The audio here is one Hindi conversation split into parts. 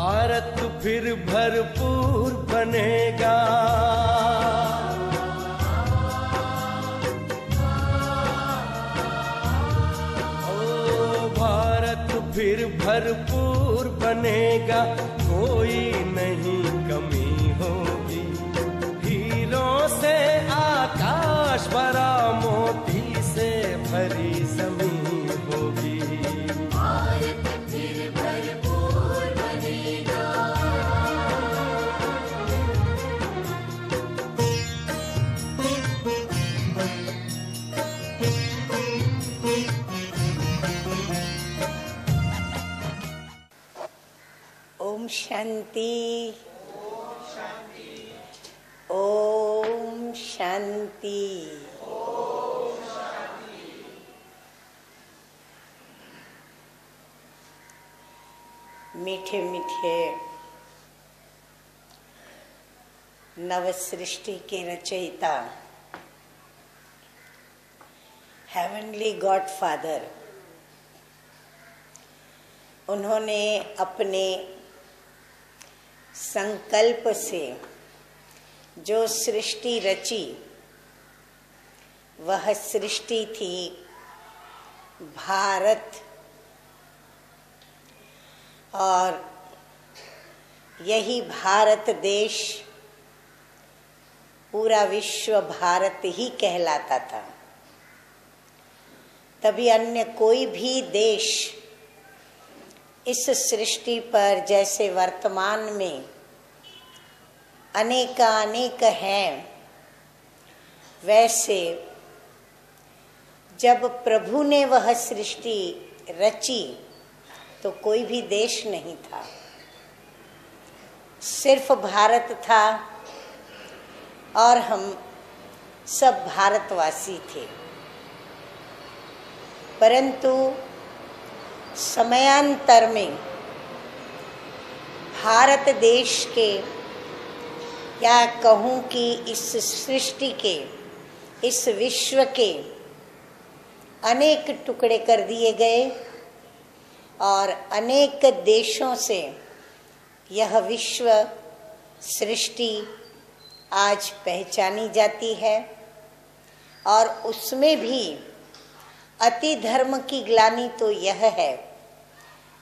भारत फिर भरपूर बनेगा, ओ भारत फिर भरपूर बनेगा, कोई नहीं कमी होगी। हीरों से आकाश भरा, मोती से भरी जमीन होगी। भारत फिर भरपूर बनेगा। ओम शांति, ओम शांति। मीठे मीठे नव सृष्टि के रचयिता हेवनली गॉड फादर, उन्होंने अपने संकल्प से जो सृष्टि रची, वह सृष्टि थी भारत। और यही भारत देश, पूरा विश्व भारत ही कहलाता था। तभी अन्य कोई भी देश इस सृष्टि पर जैसे वर्तमान में अनेकानेक हैं, वैसे जब प्रभु ने वह सृष्टि रची तो कोई भी देश नहीं था, सिर्फ भारत था और हम सब भारतवासी थे। परंतु समयांतर में भारत देश के, या कहूँ कि इस सृष्टि के, इस विश्व के अनेक टुकड़े कर दिए गए और अनेक देशों से यह विश्व सृष्टि आज पहचानी जाती है। और उसमें भी अति धर्म की ग्लानि तो यह है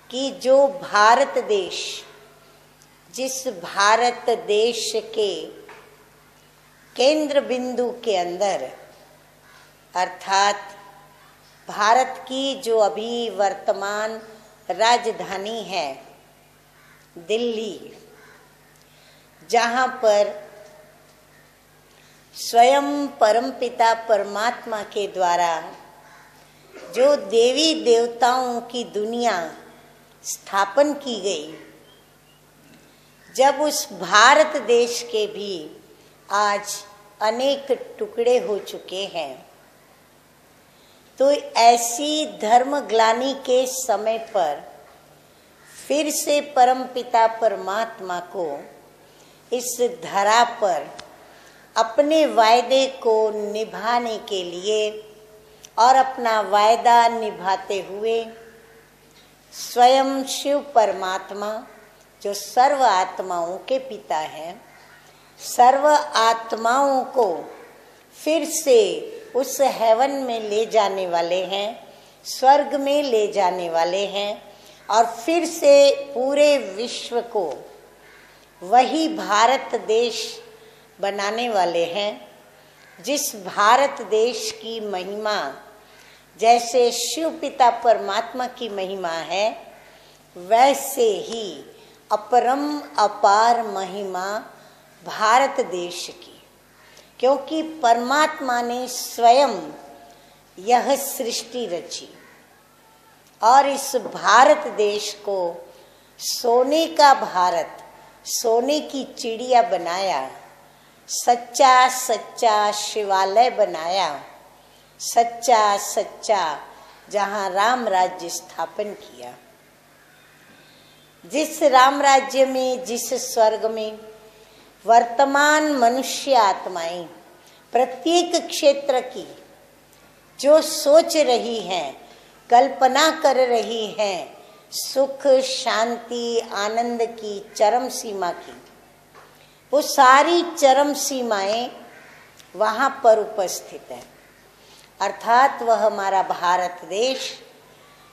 कि जो भारत देश, जिस भारत देश के केंद्र बिंदु के अंदर, अर्थात भारत की जो अभी वर्तमान राजधानी है दिल्ली, जहाँ पर स्वयं परमपिता परमात्मा के द्वारा जो देवी देवताओं की दुनिया स्थापन की गई, जब उस भारत देश के भी आज अनेक टुकड़े हो चुके हैं, तो ऐसी धर्म ग्लानि के समय पर फिर से परमपिता परमात्मा को इस धरा पर अपने वायदे को निभाने के लिए और अपना वायदा निभाते हुए स्वयं शिव परमात्मा, जो सर्व आत्माओं के पिता हैं, सर्व आत्माओं को फिर से उस हेवन में ले जाने वाले हैं, स्वर्ग में ले जाने वाले हैं और फिर से पूरे विश्व को वही भारत देश बनाने वाले हैं। जिस भारत देश की महिमा जैसे शिव पिता परमात्मा की महिमा है, वैसे ही अपरम अपार महिमा भारत देश की, क्योंकि परमात्मा ने स्वयं यह सृष्टि रची और इस भारत देश को सोने का भारत, सोने की चिड़िया बनाया, सच्चा सच्चा शिवालय बनाया, सच्चा सच्चा जहाँ राम राज्य स्थापन किया। जिस राम राज्य में, जिस स्वर्ग में वर्तमान मनुष्य आत्माएं प्रत्येक क्षेत्र की जो सोच रही हैं, कल्पना कर रही हैं, सुख, शांति, आनंद की चरम सीमा की, वो सारी चरम सीमाएं वहाँ पर उपस्थित है। अर्थात वह हमारा भारत देश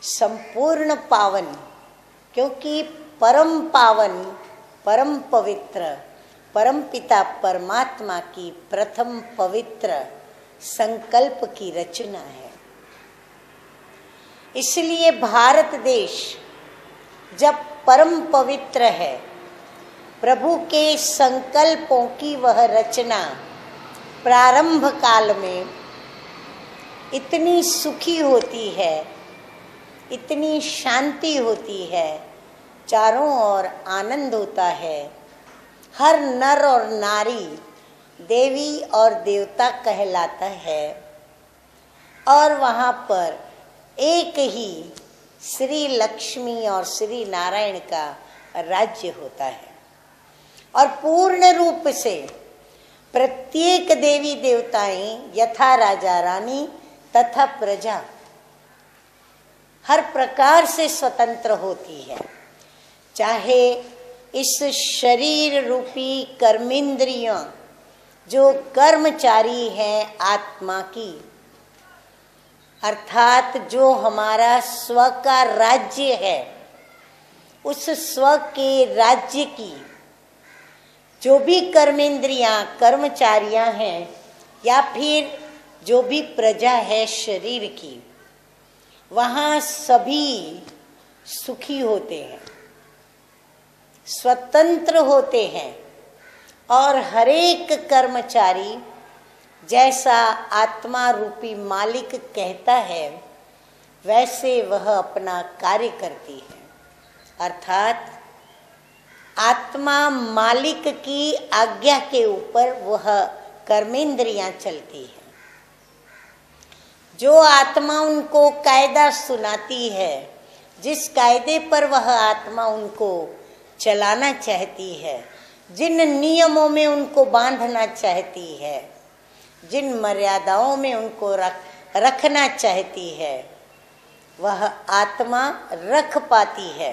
संपूर्ण पावन, क्योंकि परम पावन, परम पवित्र, परम पिता परमात्मा की प्रथम पवित्र संकल्प की रचना है। इसलिए भारत देश जब परम पवित्र है, प्रभु के संकल्पों की वह रचना प्रारंभ काल में इतनी सुखी होती है, इतनी शांति होती है, चारों ओर आनंद होता है, हर नर और नारी देवी और देवता कहलाता है, और वहाँ पर एक ही श्री लक्ष्मी और श्री नारायण का राज्य होता है। और पूर्ण रूप से प्रत्येक देवी देवताएं यथा राजा रानी तथा प्रजा हर प्रकार से स्वतंत्र होती है। चाहे इस शरीर रूपी कर्मेंद्रियों जो कर्मचारी हैं आत्मा की, अर्थात जो हमारा स्व का राज्य है, उस स्व के राज्य की जो भी कर्मेंद्रियां, कर्मचारियां हैं, या फिर जो भी प्रजा है शरीर की, वहाँ सभी सुखी होते हैं, स्वतंत्र होते हैं, और हरेक कर्मचारी जैसा आत्मा रूपी मालिक कहता है वैसे वह अपना कार्य करती है। अर्थात आत्मा मालिक की आज्ञा के ऊपर वह कर्मेंद्रियां चलती है। जो आत्मा उनको कायदा सुनाती है, जिस कायदे पर वह आत्मा उनको चलाना चाहती है, जिन नियमों में उनको बांधना चाहती है, जिन मर्यादाओं में उनको रखना चाहती है, वह आत्मा रख पाती है,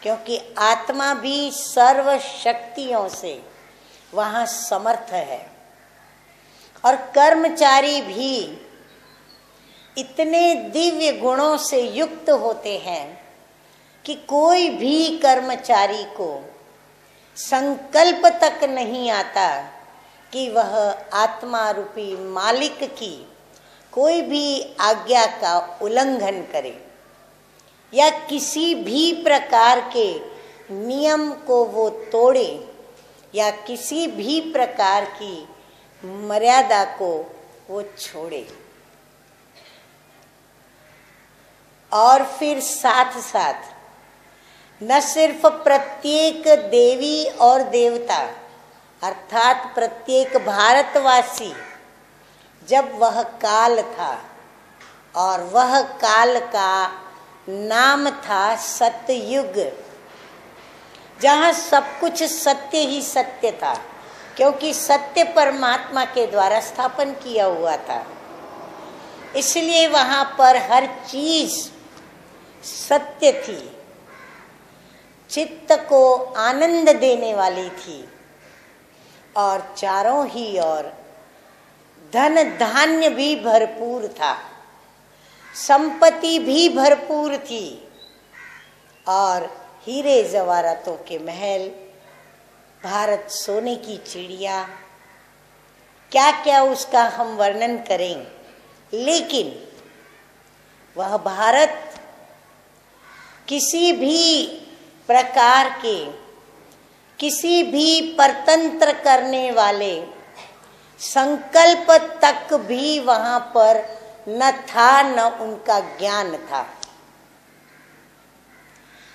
क्योंकि आत्मा भी सर्व शक्तियों से वहाँ समर्थ है। और कर्मचारी भी इतने दिव्य गुणों से युक्त होते हैं कि कोई भी कर्मचारी को संकल्प तक नहीं आता कि वह आत्मा रूपी मालिक की कोई भी आज्ञा का उल्लंघन करे या किसी भी प्रकार के नियम को वो तोड़े या किसी भी प्रकार की मर्यादा को वो छोड़े। और फिर साथ साथ न सिर्फ प्रत्येक देवी और देवता, अर्थात प्रत्येक भारतवासी, जब वह काल था, और वह काल का नाम था सतयुग, जहाँ सब कुछ सत्य ही सत्य था, क्योंकि सत्य परमात्मा के द्वारा स्थापन किया हुआ था। इसलिए वहाँ पर हर चीज सत्य थी, चित्त को आनंद देने वाली थी, और चारों ही ओर धन धान्य भी भरपूर था, संपत्ति भी भरपूर थी, और हीरे जवाहरातों के महल, भारत सोने की चिड़िया, क्या क्या उसका हम वर्णन करें। लेकिन वह भारत किसी भी प्रकार के, किसी भी परतंत्र करने वाले संकल्प तक भी वहाँ पर न था, न उनका ज्ञान था।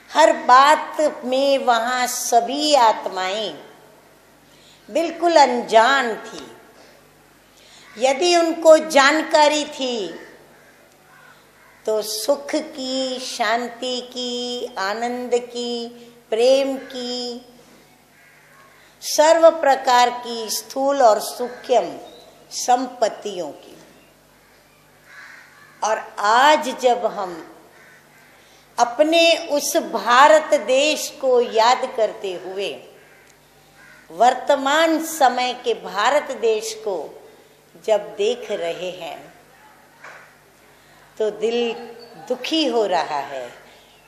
हर बात में वहाँ सभी आत्माएं बिल्कुल अनजान थी। यदि उनको जानकारी थी तो सुख की, शांति की, आनंद की, प्रेम की, सर्व प्रकार की स्थूल और सूक्ष्म संपत्तियों की। और आज जब हम अपने उस भारत देश को याद करते हुए वर्तमान समय के भारत देश को जब देख रहे हैं तो दिल दुखी हो रहा है,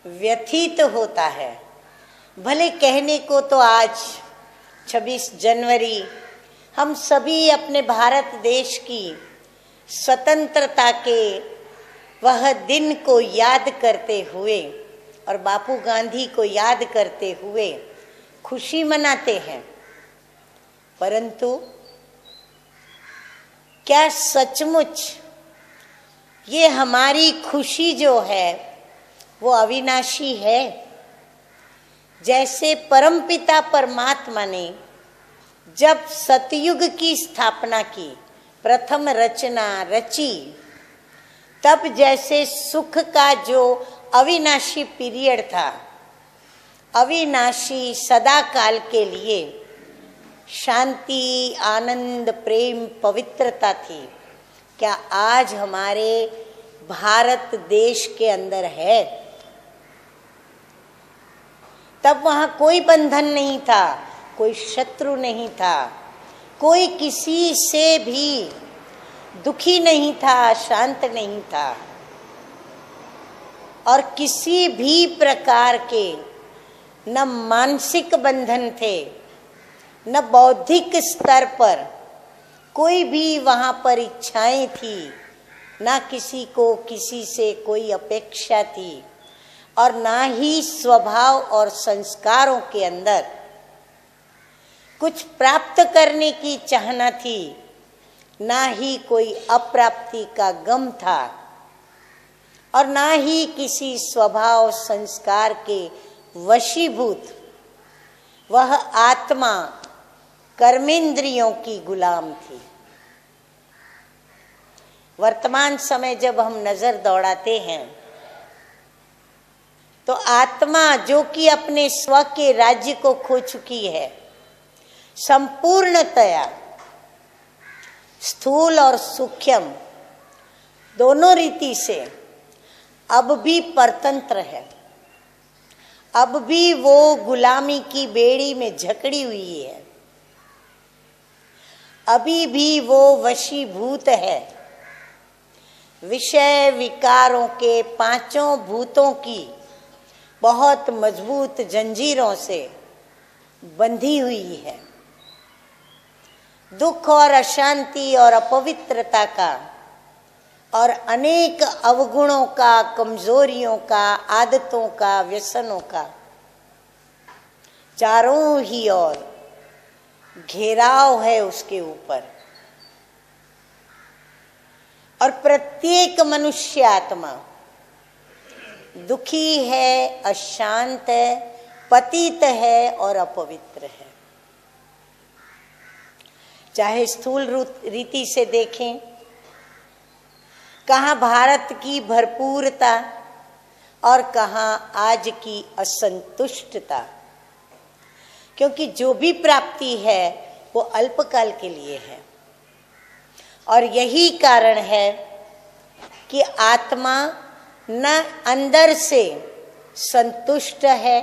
व्यथित होता है। भले कहने को तो आज 26 जनवरी हम सभी अपने भारत देश की स्वतंत्रता के वह दिन को याद करते हुए और बापू गांधी को याद करते हुए खुशी मनाते हैं, परंतु क्या सचमुच ये हमारी खुशी जो है वो अविनाशी है? जैसे परमपिता परमात्मा ने जब सतयुग की स्थापना की, प्रथम रचना रची, तब जैसे सुख का जो अविनाशी पीरियड था, अविनाशी सदा काल के लिए शांति, आनंद, प्रेम, पवित्रता थी, क्या आज हमारे भारत देश के अंदर है? तब वहां कोई बंधन नहीं था, कोई शत्रु नहीं था, कोई किसी से भी दुखी नहीं था, शांत नहीं था, और किसी भी प्रकार के न मानसिक बंधन थे, न बौद्धिक स्तर पर कोई भी वहां पर इच्छाएं थी, ना किसी को किसी से कोई अपेक्षा थी, और ना ही स्वभाव और संस्कारों के अंदर कुछ प्राप्त करने की चाहना थी, ना ही कोई अप्राप्ति का गम था, और ना ही किसी स्वभाव संस्कार के वशीभूत वह आत्मा कर्मेंद्रियों की गुलाम थी। वर्तमान समय जब हम नजर दौड़ाते हैं तो आत्मा जो कि अपने स्व के राज्य को खो चुकी है, संपूर्णतया स्थूल और सूक्ष्म दोनों रीति से अब भी परतंत्र है, अब भी वो गुलामी की बेड़ी में जकड़ी हुई है, अभी भी वो वशीभूत है, विषय विकारों के पांचों भूतों की बहुत मजबूत जंजीरों से बंधी हुई है। दुख और अशांति और अपवित्रता का और अनेक अवगुणों का, कमजोरियों का, आदतों का, व्यसनों का चारों ही ओर घेराव है उसके ऊपर, और प्रत्येक मनुष्य आत्मा दुखी है, अशांत है, पतित है और अपवित्र है। चाहे स्थूल रीति से देखें, कहाँ भारत की भरपूरता और कहाँ आज की असंतुष्टता, क्योंकि जो भी प्राप्ति है वो अल्पकाल के लिए है, और यही कारण है कि आत्मा न अंदर से संतुष्ट है,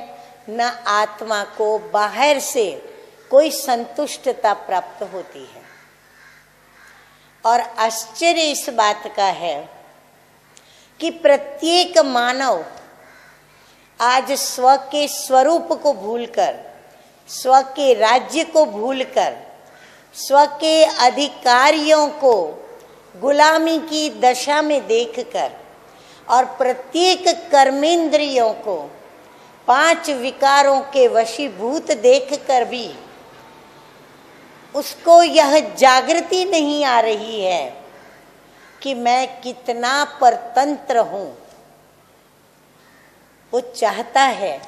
न आत्मा को बाहर से कोई संतुष्टता प्राप्त होती है। और आश्चर्य इस बात का है कि प्रत्येक मानव आज स्व के स्वरूप को भूलकर, स्व के राज्य को भूलकर, स्व के अधिकारियों को गुलामी की दशा में देखकर और प्रत्येक कर्मेंद्रियों को पांच विकारों के वशीभूत देखकर भी उसको यह जागृति नहीं आ रही है कि मैं कितना परतंत्र हूं। वो चाहता है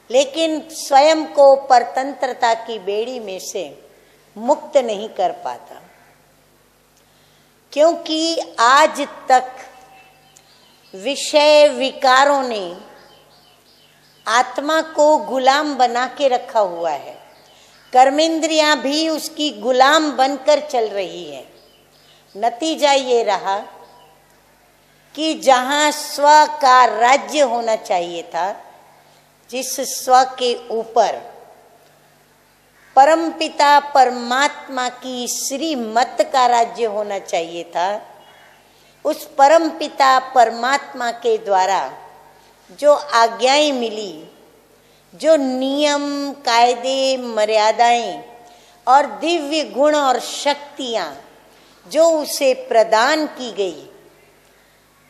लेकिन स्वयं को परतंत्रता की बेड़ी में से मुक्त नहीं कर पाता, क्योंकि आज तक विषय विकारों ने आत्मा को गुलाम बना के रखा हुआ है, कर्मेंद्रियां भी उसकी गुलाम बनकर चल रही है। नतीजा ये रहा कि जहाँ स्व का राज्य होना चाहिए था, जिस स्व के ऊपर परमपिता परमात्मा की श्रीमत का राज्य होना चाहिए था, उस परमपिता परमात्मा के द्वारा जो आज्ञाएं मिली, जो नियम कायदे मर्यादाएं और दिव्य गुण और शक्तियां जो उसे प्रदान की गई,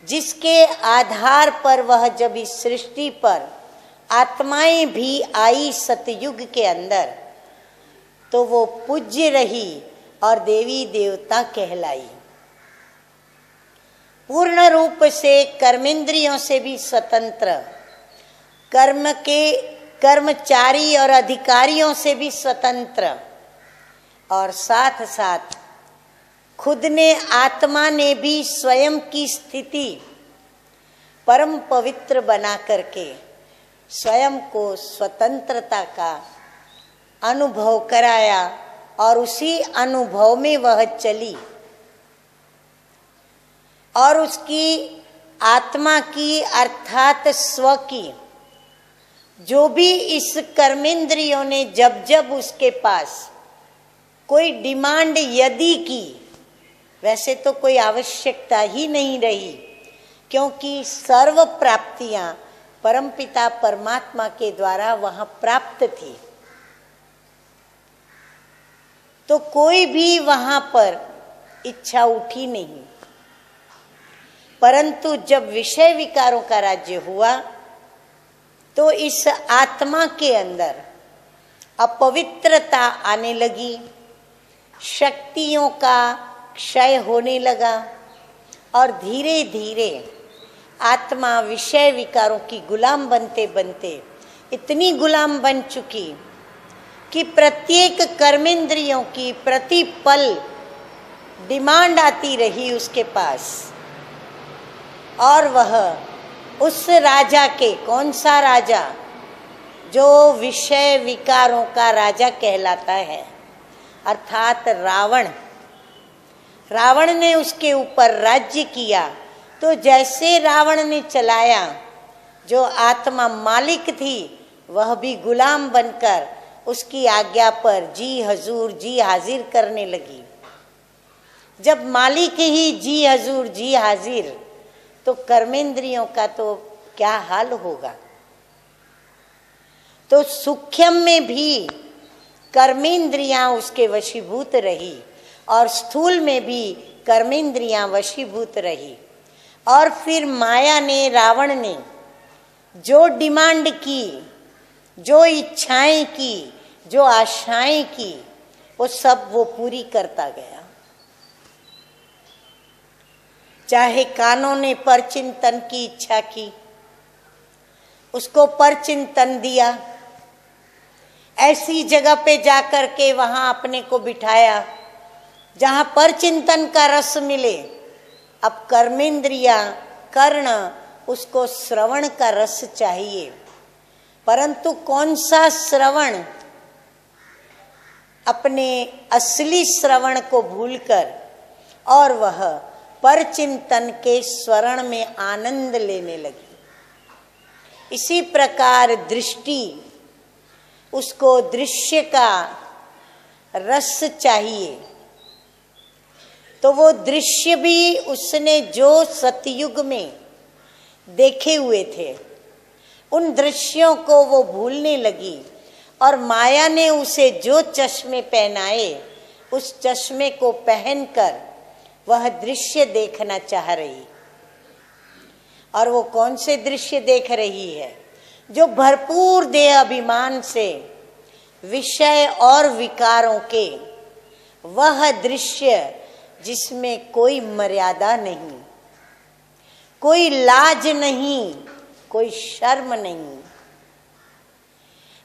जिसके आधार पर वह जब इस सृष्टि पर आत्माएं भी आई सतयुग के अंदर, तो वो पूज्य रही और देवी देवता कहलाई। पूर्ण रूप से कर्मेंद्रियों से भी स्वतंत्र, कर्म के कर्मचारी और अधिकारियों से भी स्वतंत्र, और साथ साथ खुद ने आत्मा ने भी स्वयं की स्थिति परम पवित्र बना करके स्वयं को स्वतंत्रता का अनुभव कराया, और उसी अनुभव में वह चली, और उसकी आत्मा की अर्थात स्व की जो भी इस कर्मेंद्रियों ने जब जब उसके पास कोई डिमांड यदि की, वैसे तो कोई आवश्यकता ही नहीं रही, क्योंकि सर्व प्राप्तियां परमपिता परमात्मा के द्वारा वहां प्राप्त थी, तो कोई भी वहां पर इच्छा उठी नहीं। परंतु जब विषय विकारों का राज्य हुआ, तो इस आत्मा के अंदर अपवित्रता आने लगी, शक्तियों का क्षय होने लगा, और धीरे धीरे आत्मा विषय विकारों की गुलाम बनते बनते इतनी गुलाम बन चुकी कि प्रत्येक कर्मेंद्रियों की प्रति पल डिमांड आती रही उसके पास, और वह उस राजा के, कौन सा राजा, जो विषय विकारों का राजा कहलाता है, अर्थात रावण। रावण ने उसके ऊपर राज्य किया, तो जैसे रावण ने चलाया, जो आत्मा मालिक थी वह भी गुलाम बनकर उसकी आज्ञा पर जी हजूर जी हाजिर करने लगी। जब मालिक ही जी हजूर जी हाजिर, तो कर्मेंद्रियों का तो क्या हाल होगा। तो सूक्ष्म में भी कर्मेंद्रियां उसके वशीभूत रही, और स्थूल में भी कर्मेंद्रियां वशीभूत रही। और फिर माया ने, रावण ने जो डिमांड की, जो इच्छाएं की, जो आशाएं की, वो सब वो पूरी करता गया। चाहे कानों ने परचिंतन की इच्छा की, उसको परचिंतन दिया, ऐसी जगह पे जाकर के वहां अपने को बिठाया जहां परचिंतन का रस मिले। अब कर्मेंद्रियां, कर्ण, उसको श्रवण का रस चाहिए, परंतु कौन सा श्रवण, अपने असली श्रवण को भूलकर, और वह परचिंतन के स्वरण में आनंद लेने लगी। इसी प्रकार दृष्टि, उसको दृश्य का रस चाहिए, तो वो दृश्य भी उसने जो सतयुग में देखे हुए थे, उन दृश्यों को वो भूलने लगी, और माया ने उसे जो चश्मे पहनाए, उस चश्मे को पहनकर वह दृश्य देखना चाह रही। और वो कौन से दृश्य देख रही है? जो भरपूर देह अभिमान से विषय और विकारों के वह दृश्य जिसमें कोई मर्यादा नहीं, कोई लाज नहीं, कोई शर्म नहीं।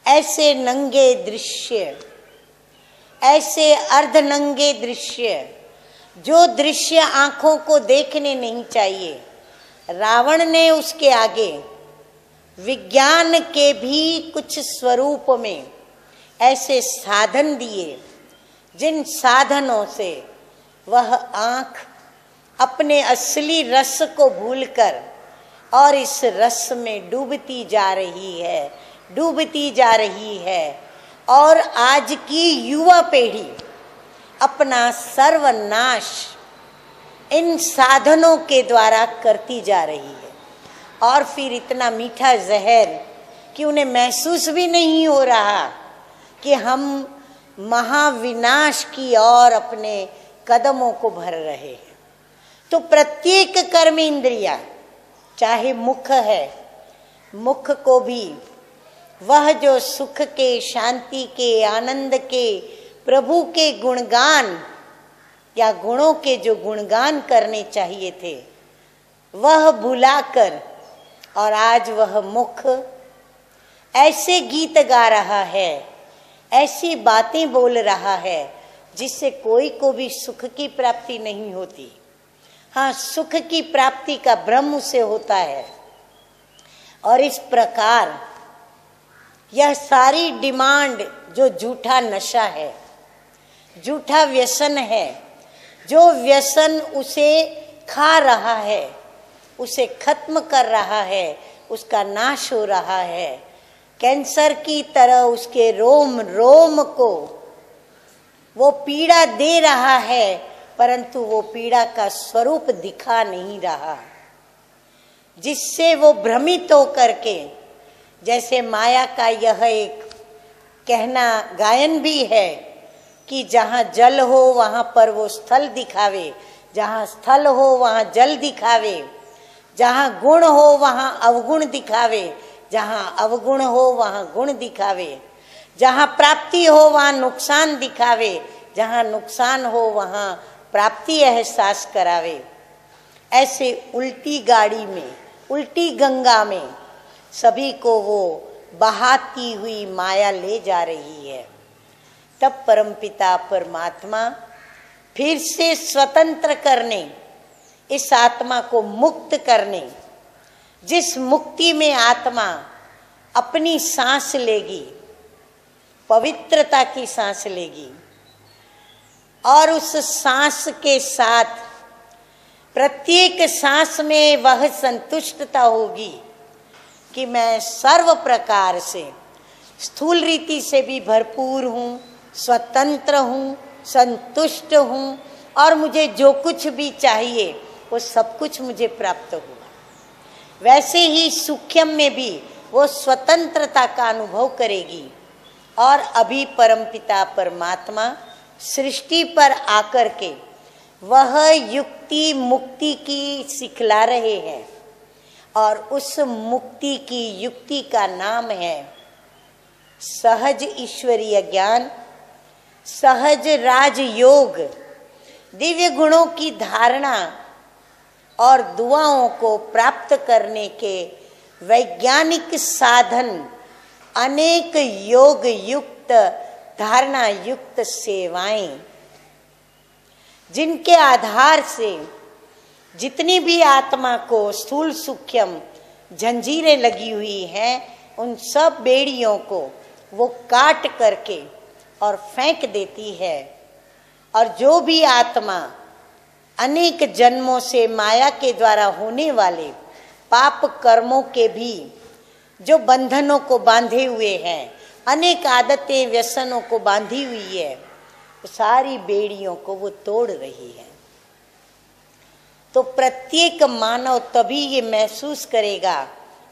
ऐसे नंगे दृश्य, ऐसे अर्धनंगे दृश्य, जो दृश्य आंखों को देखने नहीं चाहिए, रावण ने उसके आगे विज्ञान के भी कुछ स्वरूप में ऐसे साधन दिए, जिन साधनों से वह आंख अपने असली रस को भूलकर और इस रस में डूबती जा रही है। और आज की युवा पीढ़ी अपना सर्वनाश इन साधनों के द्वारा करती जा रही है, और फिर इतना मीठा जहर कि उन्हें महसूस भी नहीं हो रहा कि हम महाविनाश की ओर अपने कदमों को भर रहे हैं। तो प्रत्येक कर्म इंद्रिया, चाहे मुख है, मुख को भी वह जो सुख के, शांति के, आनंद के, प्रभु के गुणगान या गुणों के जो गुणगान करने चाहिए थे वह भुलाकर, और आज वह मुख ऐसे गीत गा रहा है, ऐसी बातें बोल रहा है जिससे कोई को भी सुख की प्राप्ति नहीं होती। हाँ, सुख की प्राप्ति का भ्रम उसे होता है। और इस प्रकार यह सारी डिमांड जो झूठा नशा है, झूठा व्यसन है, जो व्यसन उसे खा रहा है, उसे खत्म कर रहा है, उसका नाश हो रहा है, कैंसर की तरह उसके रोम रोम को वो पीड़ा दे रहा है, परंतु वो पीड़ा का स्वरूप दिखा नहीं रहा, जिससे वो भ्रमित होकर के, जैसे माया का यह एक कहना गायन भी है कि जहाँ जल हो वहाँ पर वो स्थल दिखावे, जहाँ स्थल हो वहाँ जल दिखावे, जहाँ गुण हो वहाँ अवगुण दिखावे, जहाँ अवगुण हो वहाँ गुण दिखावे, जहाँ प्राप्ति हो वहाँ नुकसान दिखावे, जहाँ नुकसान हो वहाँ प्राप्ति एहसास करावे। ऐसे उल्टी गाड़ी में, उल्टी गंगा में सभी को वो बहाती हुई माया ले जा रही है। तब परमपिता परमात्मा फिर से स्वतंत्र करने, इस आत्मा को मुक्त करने, जिस मुक्ति में आत्मा अपनी सांस लेगी, पवित्रता की सांस लेगी, और उस सांस के साथ प्रत्येक सांस में वह संतुष्टता होगी कि मैं सर्व प्रकार से स्थूल रीति से भी भरपूर हूँ, स्वतंत्र हूँ, संतुष्ट हूँ, और मुझे जो कुछ भी चाहिए वो सब कुछ मुझे प्राप्त हुआ। वैसे ही सूक्ष्म में भी वो स्वतंत्रता का अनुभव करेगी। और अभी परमपिता परमात्मा सृष्टि पर आकर के वह युक्ति मुक्ति की सिखला रहे हैं, और उस मुक्ति की युक्ति का नाम है सहज ईश्वरीय ज्ञान, सहज राजयोग, दिव्य गुणों की धारणा और दुआओं को प्राप्त करने के वैज्ञानिक साधन, अनेक योग युक्त, धारणा युक्त सेवाएं, जिनके आधार से जितनी भी आत्मा को स्थूल सूक्ष्म जंजीरें लगी हुई हैं, उन सब बेड़ियों को वो काट करके और फेंक देती है। और जो भी आत्मा अनेक जन्मों से माया के द्वारा होने वाले पाप कर्मों के भी जो बंधनों को बांधे हुए हैं, अनेक आदतें व्यसनों को बांधी हुई है, तो सारी बेड़ियों को वो तोड़ रही है। तो प्रत्येक मानव तभी ये महसूस करेगा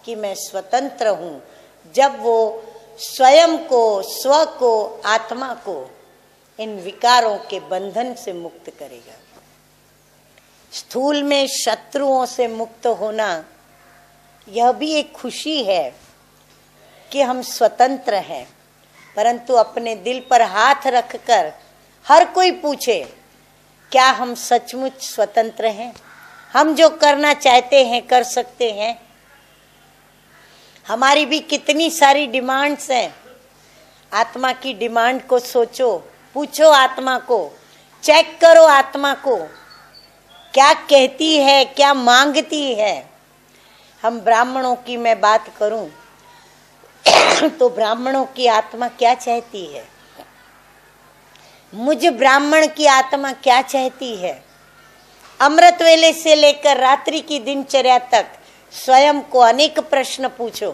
कि मैं स्वतंत्र हूँ, जब वो स्वयं को, स्व को, आत्मा को इन विकारों के बंधन से मुक्त करेगा। स्थूल में शत्रुओं से मुक्त होना यह भी एक खुशी है कि हम स्वतंत्र हैं, परंतु अपने दिल पर हाथ रखकर हर कोई पूछे, क्या हम सचमुच स्वतंत्र हैं? हम जो करना चाहते हैं कर सकते हैं? हमारी भी कितनी सारी डिमांड्स हैं। आत्मा की डिमांड को सोचो, पूछो आत्मा को, चेक करो आत्मा को, क्या कहती है, क्या मांगती है। हम ब्राह्मणों की मैं बात करूं तो ब्राह्मणों की आत्मा क्या चाहती है, मुझ ब्राह्मण की आत्मा क्या चाहती है। अमृत वेले से लेकर रात्रि की दिनचर्या तक स्वयं को अनेक प्रश्न पूछो।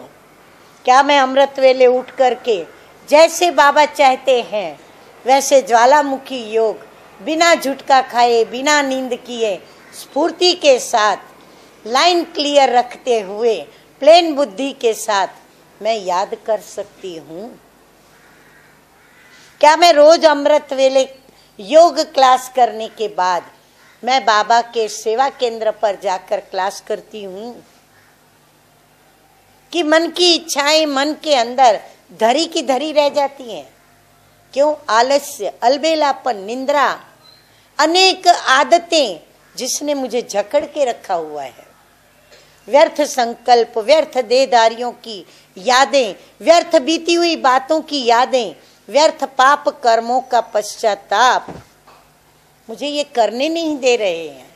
क्या मैं अमृत वेले उठ करके जैसे बाबा चाहते हैं वैसे ज्वालामुखी योग बिना झुटका खाए, बिना नींद किए, स्फूर्ति के साथ, लाइन क्लियर रखते हुए, प्लेन बुद्धि के साथ मैं याद कर सकती हूँ? क्या मैं रोज अमृत वेले योग क्लास करने के बाद मैं बाबा के सेवा केंद्र पर जाकर क्लास करती हूँ? कि मन की इच्छाएं मन के अंदर धरी की धरी रह जाती हैं? क्यों? आलस्य, अलबेलापन, निंद्रा, अनेक आदतें जिसने मुझे जकड़ के रखा हुआ है। व्यर्थ संकल्प, व्यर्थ देहधारियों की यादें, व्यर्थ बीती हुई बातों की यादें, व्यर्थ पाप कर्मों का पश्चाताप मुझे ये करने नहीं दे रहे हैं।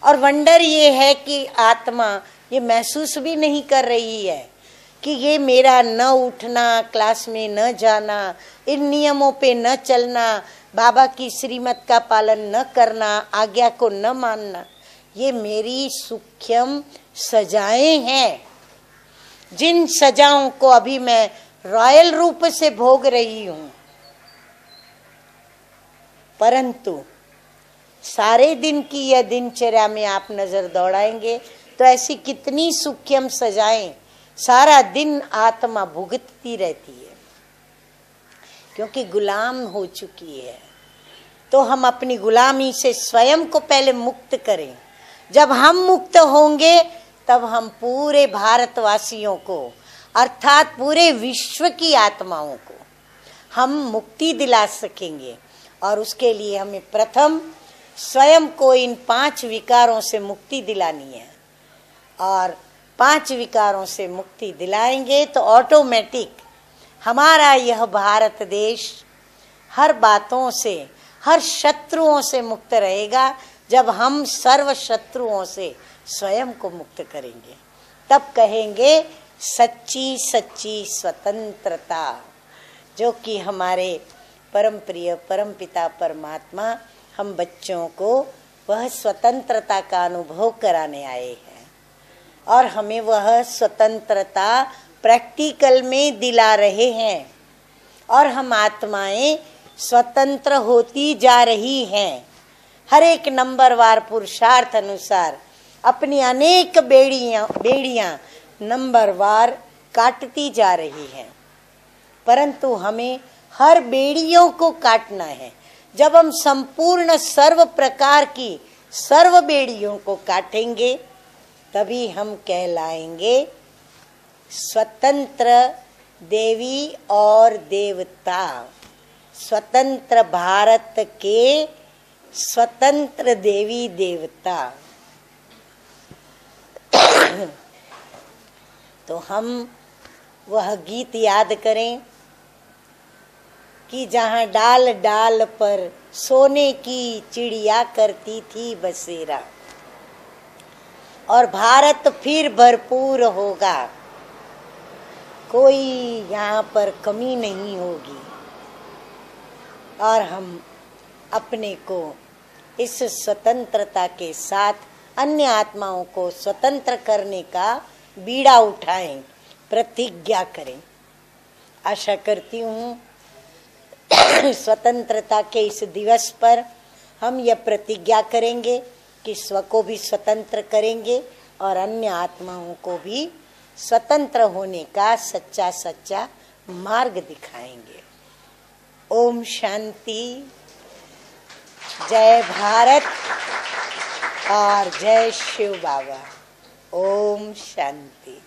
और वंडर ये है कि आत्मा ये महसूस भी नहीं कर रही है कि ये मेरा न उठना, क्लास में न जाना, इन नियमों पे न चलना, बाबा की श्रीमत का पालन न करना, आज्ञा को न मानना, ये मेरी सूक्ष्म सजाएं हैं, जिन सजाओं को अभी मैं रॉयल रूप से भोग रही हूं। परंतु सारे दिन की यह दिनचर्या में आप नजर दौड़ाएंगे तो ऐसी कितनी सूक्ष्म सजाएं सारा दिन आत्मा भुगतती रहती है, क्योंकि गुलाम हो चुकी है। तो हम अपनी गुलामी से स्वयं को पहले मुक्त करें। जब हम मुक्त होंगे तब हम पूरे भारतवासियों को अर्थात पूरे विश्व की आत्माओं को हम मुक्ति दिला सकेंगे। और उसके लिए हमें प्रथम स्वयं को इन 5 विकारों से मुक्ति दिलानी है। और 5 विकारों से मुक्ति दिलाएंगे तो ऑटोमेटिक हमारा यह भारत देश हर बातों से, हर शत्रुओं से मुक्त रहेगा। जब हम सर्व शत्रुओं से स्वयं को मुक्त करेंगे तब कहेंगे सच्ची सच्ची स्वतंत्रता, जो कि हमारे परम प्रिय परम पिता परमात्मा हम बच्चों को वह स्वतंत्रता का अनुभव कराने आए हैं। और हमें वह स्वतंत्रता प्रैक्टिकल में दिला रहे हैं। और हम आत्माएं स्वतंत्र होती जा रही हैं। हर एक नंबरवार पुरुषार्थ अनुसार अपनी अनेक बेड़ियां नंबरवार काटती जा रही हैं। परंतु हमें हर बेड़ियों को काटना है। जब हम संपूर्ण सर्व प्रकार की सर्व बेड़ियों को काटेंगे तभी हम कहलाएंगे स्वतंत्र देवी और देवता, स्वतंत्र भारत के स्वतंत्र देवी देवता। तो हम वह गीत याद करें कि जहाँ डाल डाल पर सोने की चिड़िया करती थी बसेरा, और भारत फिर भरपूर होगा, कोई यहाँ पर कमी नहीं होगी। और हम अपने को इस स्वतंत्रता के साथ अन्य आत्माओं को स्वतंत्र करने का बीड़ा उठाएं, प्रतिज्ञा करें। आशा करती हूँ स्वतंत्रता के इस दिवस पर हम यह प्रतिज्ञा करेंगे कि स्व को भी स्वतंत्र करेंगे और अन्य आत्माओं को भी स्वतंत्र होने का सच्चा सच्चा मार्ग दिखाएंगे। ओम शांति। जय भारत और जय शिव बाबा। ओम शांति।